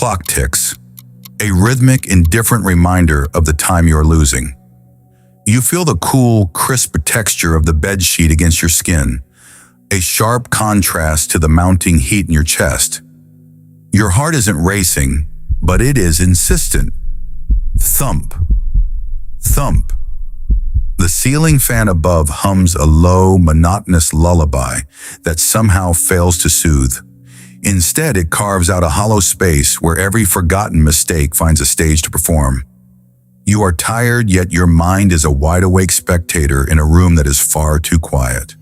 clock ticks, a rhythmic, indifferent reminder of the time you are losing. You feel the cool, crisp texture of the bedsheet against your skin, a sharp contrast to the mounting heat in your chest. Your heart isn't racing, but it is insistent. Thump, thump. The ceiling fan above hums a low, monotonous lullaby that somehow fails to soothe. Instead, it carves out a hollow space where every forgotten mistake finds a stage to perform. You are tired, yet your mind is a wide-awake spectator in a room that is far too quiet.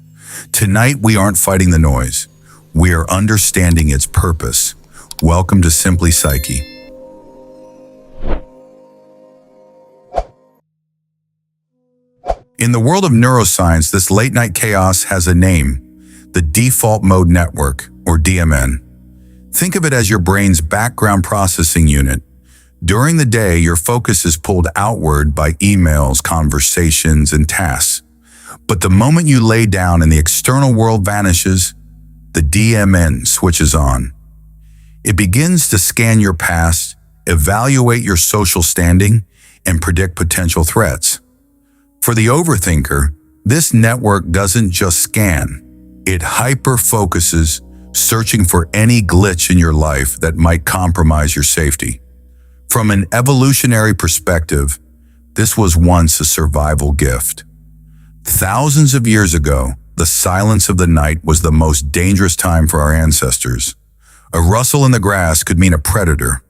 Tonight, we aren't fighting the noise. We are understanding its purpose. Welcome to Simply Psyche. In the world of neuroscience, this late-night chaos has a name: the Default Mode Network, or DMN. Think of it as your brain's background processing unit. During the day, your focus is pulled outward by emails, conversations, and tasks. But the moment you lay down and the external world vanishes, the DMN switches on. It begins to scan your past, evaluate your social standing, and predict potential threats. For the overthinker, this network doesn't just scan, it hyper-focuses, searching for any glitch in your life that might compromise your safety. From an evolutionary perspective, this was once a survival gift. Thousands of years ago, the silence of the night was the most dangerous time for our ancestors. A rustle in the grass could mean a predator.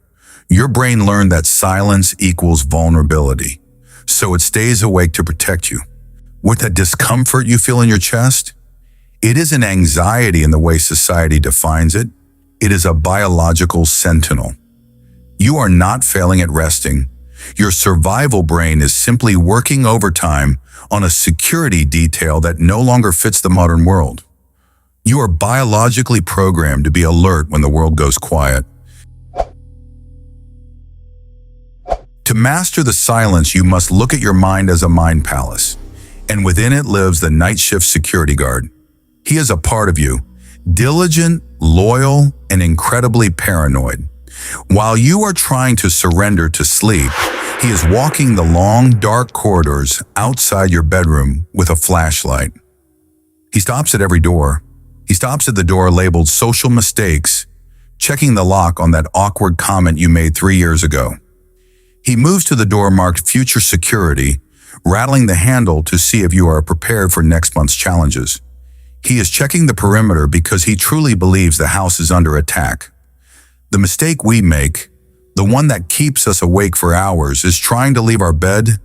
Your brain learned that silence equals vulnerability, so it stays awake to protect you. With that discomfort you feel in your chest, it isn't anxiety in the way society defines it. It is a biological sentinel. You are not failing at resting. Your survival brain is simply working overtime on a security detail that no longer fits the modern world. You are biologically programmed to be alert when the world goes quiet. To master the silence, you must look at your mind as a mind palace, and within it lives the night shift security guard. He is a part of you, diligent, loyal, and incredibly paranoid. While you are trying to surrender to sleep, he is walking the long, dark corridors outside your bedroom with a flashlight. He stops at every door. He stops at the door labeled social mistakes, checking the lock on that awkward comment you made 3 years ago. He moves to the door marked future security, rattling the handle to see if you are prepared for next month's challenges. He is checking the perimeter because he truly believes the house is under attack. The mistake we make, the one that keeps us awake for hours, is trying to leave our bed,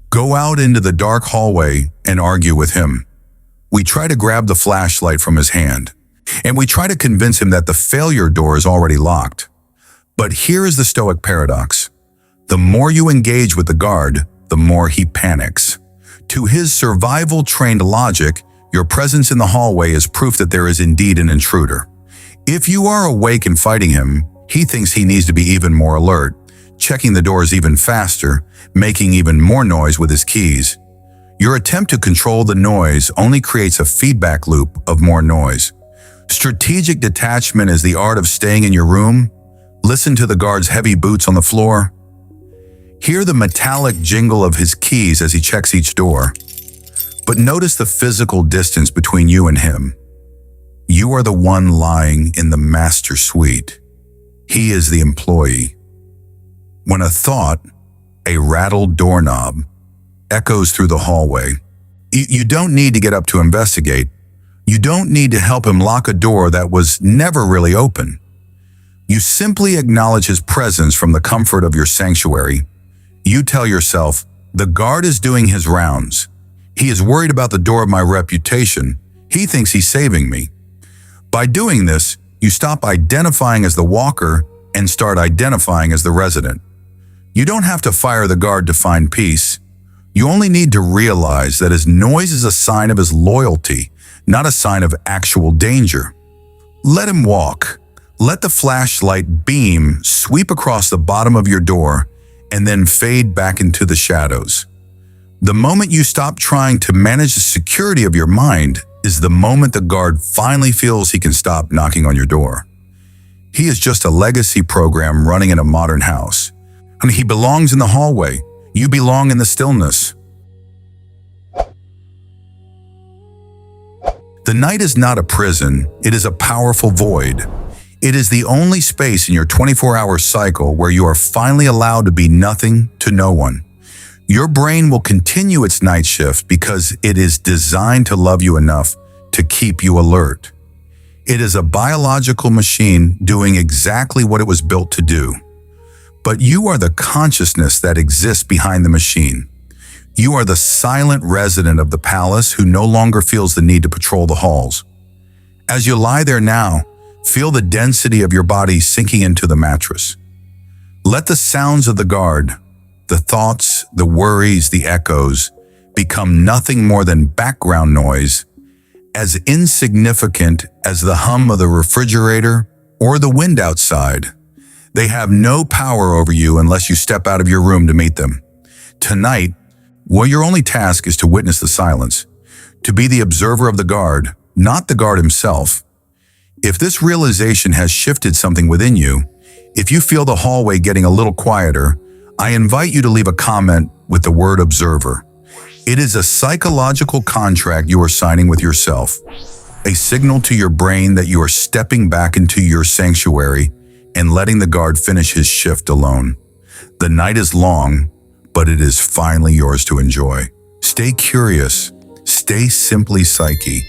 go out into the dark hallway, and argue with him. We try to grab the flashlight from his hand, and we try to convince him that the failure door is already locked. But here is the Stoic Paradox. The more you engage with the guard, the more he panics. To his survival-trained logic, your presence in the hallway is proof that there is indeed an intruder. If you are awake and fighting him, he thinks he needs to be even more alert, checking the doors even faster, making even more noise with his keys. Your attempt to control the noise only creates a feedback loop of more noise. Strategic detachment is the art of staying in your room. Listen to the guard's heavy boots on the floor. Hear the metallic jingle of his keys as he checks each door. But notice the physical distance between you and him. You are the one lying in the master suite. He is the employee. When a thought, a rattled doorknob, echoes through the hallway, you don't need to get up to investigate. You don't need to help him lock a door that was never really open. You simply acknowledge his presence from the comfort of your sanctuary. You tell yourself, the guard is doing his rounds. He is worried about the door of my reputation. He thinks he's saving me. By doing this, you stop identifying as the walker and start identifying as the resident. You don't have to fire the guard to find peace. You only need to realize that his noise is a sign of his loyalty, not a sign of actual danger. Let him walk. Let the flashlight beam sweep across the bottom of your door and then fade back into the shadows. The moment you stop trying to manage the security of your mind is the moment the guard finally feels he can stop knocking on your door. He is just a legacy program running in a modern house. And he belongs in the hallway. You belong in the stillness. The night is not a prison, it is a powerful void. It is the only space in your 24-hour cycle where you are finally allowed to be nothing to no one. Your brain will continue its night shift because it is designed to love you enough to keep you alert. It is a biological machine doing exactly what it was built to do. But you are the consciousness that exists behind the machine. You are the silent resident of the palace who no longer feels the need to patrol the halls. As you lie there now, feel the density of your body sinking into the mattress. Let the sounds of the guard, the thoughts, the worries, the echoes, become nothing more than background noise, as insignificant as the hum of the refrigerator or the wind outside. They have no power over you unless you step out of your room to meet them. Tonight, your only task is to witness the silence, to be the observer of the guard, not the guard himself. If this realization has shifted something within you, if you feel the hallway getting a little quieter, I invite you to leave a comment with the word observer. It is a psychological contract you are signing with yourself, a signal to your brain that you are stepping back into your sanctuary and letting the guard finish his shift alone. The night is long, but it is finally yours to enjoy. Stay curious, stay simply Psyche,